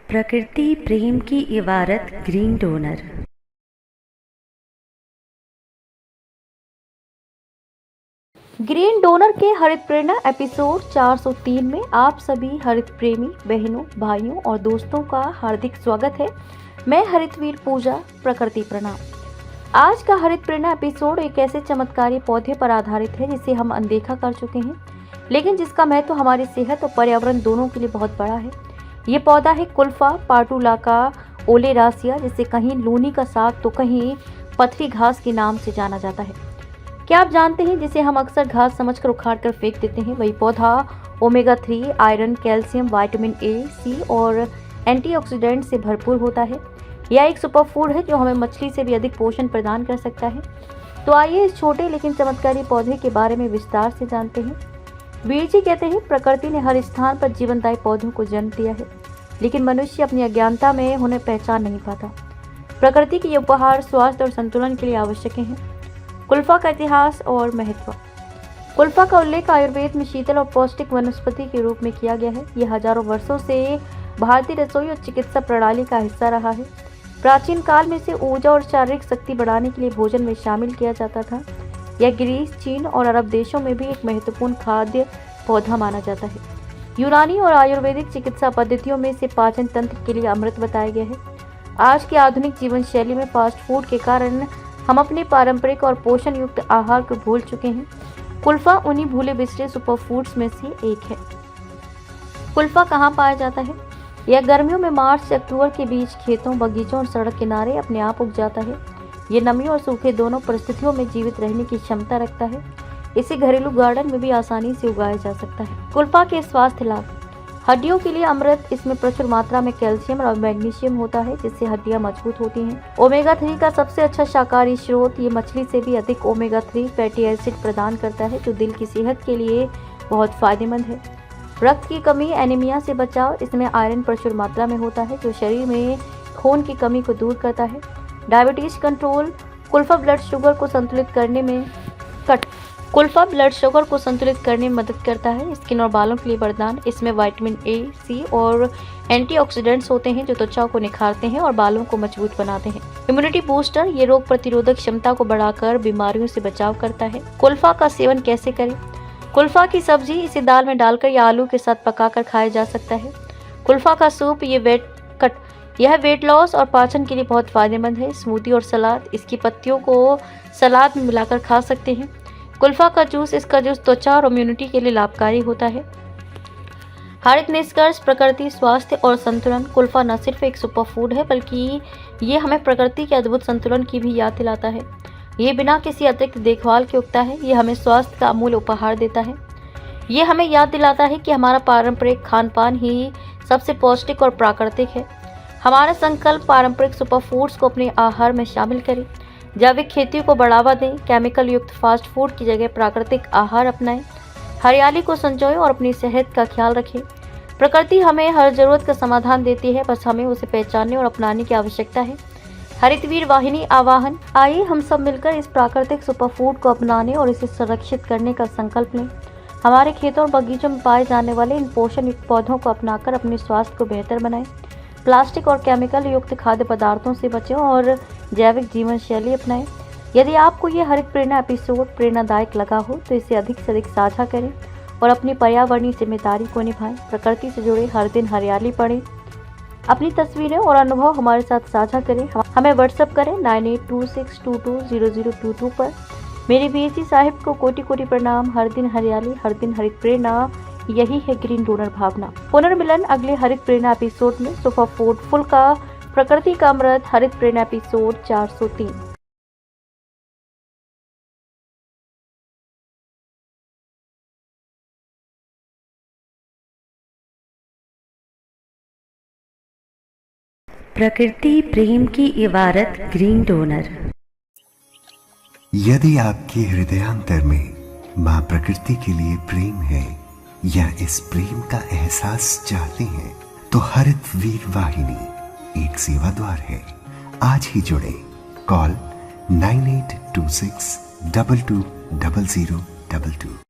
प्रकृति प्रेम की इबारत ग्रीन डोनर। ग्रीन डोनर के हरित प्रेरणा एपिसोड 403 में आप सभी हरित प्रेमी बहनों, भाइयों और दोस्तों का हार्दिक स्वागत है। मैं हरितवीर पूजा, प्रकृति प्रणाम। आज का हरित प्रेरणा एपिसोड एक ऐसे चमत्कारी पौधे पर आधारित है जिसे हम अनदेखा कर चुके हैं, लेकिन जिसका महत्व हमारी सेहत और पर्यावरण दोनों के लिए बहुत बड़ा है। ये पौधा है कुल्फा पार्टुलाका ओलेरासिया, जिसे कहीं लूनी का साग तो कहीं पथरी घास के नाम से जाना जाता है। क्या आप जानते हैं, जिसे हम अक्सर घास समझकर उखाड़ कर फेंक देते हैं, वही पौधा omega 3, iron, calcium, vitamin A, C और एंटीऑक्सीडेंट से भरपूर होता है। यह एक सुपर फूड है जो हमें मछली से भी अधिक पोषण प्रदान कर सकता है। तो आइए इस छोटे लेकिन चमत्कारी पौधे के बारे में विस्तार से जानते हैं। वीर जी कहते हैं, प्रकृति ने हर स्थान पर जीवनदायी पौधों को जन्म दिया है, लेकिन मनुष्य अपनी अज्ञानता में उन्हें पहचान नहीं पाता। प्रकृति के ये उपहार स्वास्थ्य और संतुलन के लिए आवश्यक हैं। कुल्फा का इतिहास और महत्व। कुल्फा का उल्लेख आयुर्वेद में शीतल और पौष्टिक वनस्पति के रूप में किया गया है। यह हजारों वर्षों से भारतीय रसोई और चिकित्सा प्रणाली का हिस्सा रहा है। प्राचीन काल में इसे ऊर्जा और शारीरिक शक्ति बढ़ाने के लिए भोजन में शामिल किया जाता था। यह ग्रीस, चीन और अरब देशों में भी एक महत्वपूर्ण खाद्य पौधा माना जाता है। यूनानी और आयुर्वेदिक चिकित्सा पद्धतियों में इसे पाचन तंत्र के लिए अमृत बताया गया है। आज की आधुनिक जीवन शैली में फास्ट फूड के कारण हम अपने पारंपरिक और पोषण युक्त आहार को भूल चुके हैं। कुल्फा उन्हीं भूले बिसरे सुपर फूड्स में से एक है। कुल्फा कहाँ पाया जाता है? यह गर्मियों में मार्च से अक्टूबर के बीच खेतों, बगीचों और सड़क किनारे अपने आप उग जाता है। ये नमी और सूखे दोनों परिस्थितियों में जीवित रहने की क्षमता रखता है। इसे घरेलू गार्डन में भी आसानी से उगाया जा सकता है। कुल्फा के स्वास्थ्य लाभ। हड्डियों के लिए अमृत। इसमें प्रचुर मात्रा में कैल्शियम और मैग्नीशियम होता है, जिससे हड्डियां मजबूत होती हैं। ओमेगा 3 का सबसे अच्छा शाकाहारी स्रोत। ये मछली से भी अधिक ओमेगा 3 फैटी एसिड प्रदान करता है, जो दिल की सेहत के लिए बहुत फायदेमंद है। रक्त की कमी, एनीमिया से बचाव। इसमें आयरन प्रचुर मात्रा में होता है, जो शरीर में खून की कमी को दूर करता है। Diabetes control. Kulfa blood sugar को संतुलित करने में मदद करता है। स्किन और बालों के लिए वरदान। इसमें विटामिन ए, सी और एंटीऑक्सीडेंट्स होते हैं, जो त्वचा को निखारते हैं और बालों को मजबूत बनाते हैं। Immunity booster. ये रोग प्रतिरोधक क्षमता को बढ़ाकर बीमारियों से बचाव करता है। कुल्फा का सेवन कैसे करें? कुल्फा की सब्जी, इसे दाल में डालकर या आलू के साथ पकाकर खाया जा सकता है। कुल्फा का सूप, यह वेट लॉस और पाचन के लिए बहुत फायदेमंद है। स्मूदी और सलाद। इसकी पत्तियों को सलाद में मिलाकर खा सकते हैं। कुल्फा का जूस, इसका जूस त्वचा और इम्यूनिटी के लिए लाभकारी होता है। हरित निष्कर्ष, प्रकृति, स्वास्थ्य और संतुलन। कुल्फा न सिर्फ एक सुपर फूड है, बल्कि ये हमें प्रकृति के अद्भुत संतुलन की भी याद दिलाता है। ये बिना किसी अतिरिक्त देखभाल के उगता है। ये हमें स्वास्थ्य का अमूल्य उपहार देता है। ये हमें याद दिलाता है कि हमारा पारंपरिक खान पान ही सबसे पौष्टिक और प्राकृतिक है। हमारा संकल्प पारंपरिक सुपर फूड्स को अपने आहार में शामिल करें। जैविक खेती को बढ़ावा दें। केमिकल युक्त फास्ट फूड की जगह प्राकृतिक आहार अपनाएं। हरियाली को संजोएं और अपनी सेहत का ख्याल रखें। प्रकृति हमें हर जरूरत का समाधान देती है, बस हमें उसे पहचानने और अपनाने की आवश्यकता है। हरितवीर वाहिनी आवाहन। आइए हम सब मिलकर इस प्राकृतिक सुपर फूड को अपनाने और इसे संरक्षित करने का संकल्प लें। हमारे खेतों और बगीचों में पाए जाने वाले इन पोषण युक्त पौधों को अपनाकर अपने स्वास्थ्य को बेहतर बनाएं। प्लास्टिक और केमिकल युक्त खाद्य पदार्थों से बचें और जैविक जीवन शैली अपनाएं। यदि आपको ये हरित प्रेरणा एपिसोड प्रेरणादायक लगा हो तो इसे अधिक से अधिक साझा करें और अपनी पर्यावरणीय जिम्मेदारी को निभाएं। प्रकृति से जुड़े हर दिन हरियाली पढ़ें। अपनी तस्वीरें और अनुभव हमारे साथ साझा करें। हमें व्हाट्सएप करें 9826220022 पर। मेरे वीर जी साहिब को कोटि कोटि प्रणाम। हर दिन हरियाली, हर दिन हरित प्रेरणा, यही है ग्रीन डोनर भावना। पुनर्मिलन अगले हरित प्रेरणा एपिसोड में। सुपर फूड फुल का प्रकृति का अमृत, हरित प्रेरणा एपिसोड 403। प्रकृति प्रेम की इबारत ग्रीन डोनर। यदि आपके हृदयांतर में मां प्रकृति के लिए प्रेम है या इस प्रेम का एहसास चाहते हैं, तो हरितवीर वाहिनी एक सेवा द्वार है। आज ही जुड़े। कॉल 9826220022।